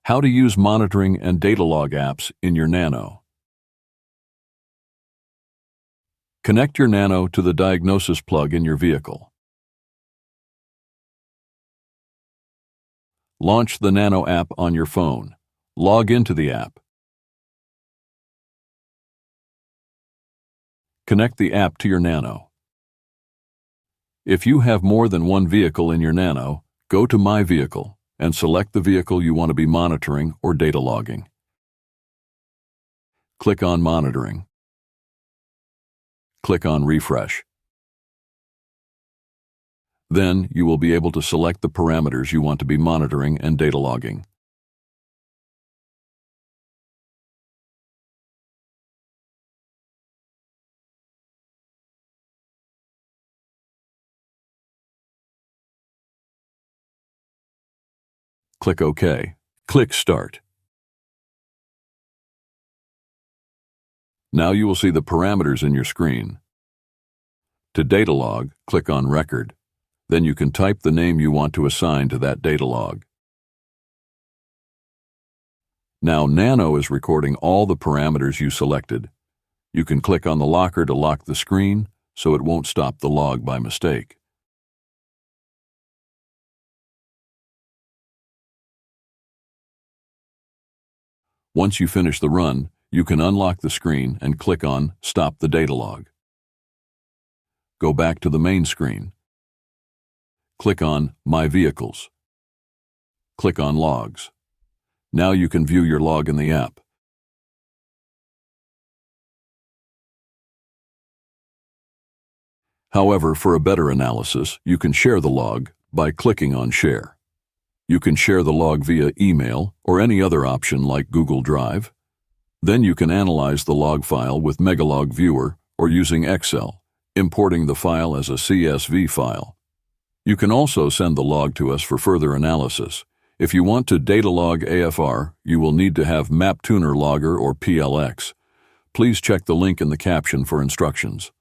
How to use Monitoring and Datalog apps in your NANO. Connect your NANO to the diagnosis plug in your vehicle. Launch the NANO app on your phone. Log into the app. Connect the app to your NANO. If you have more than one vehicle in your NANO, go to My Vehicle and select the vehicle you want to be monitoring or data logging. Click on Monitoring. Click on Refresh. Then you will be able to select the parameters you want to be monitoring and data logging. Click OK. Click Start. Now you will see the parameters in your screen. To data log, click on Record. Then you can type the name you want to assign to that data log. Now NANO is recording all the parameters you selected. You can click on the locker to lock the screen so it won't stop the log by mistake. Once you finish the run, you can unlock the screen and click on Stop the Data Log. Go back to the main screen. Click on My Vehicles. Click on Logs. Now you can view your log in the app. However, for a better analysis, you can share the log by clicking on Share. You can share the log via email or any other option like Google Drive. Then you can analyze the log file with Megalog Viewer or using Excel, importing the file as a CSV file. You can also send the log to us for further analysis. If you want to data log AFR, you will need to have MapTuner Logger or PLX. Please check the link in the caption for instructions.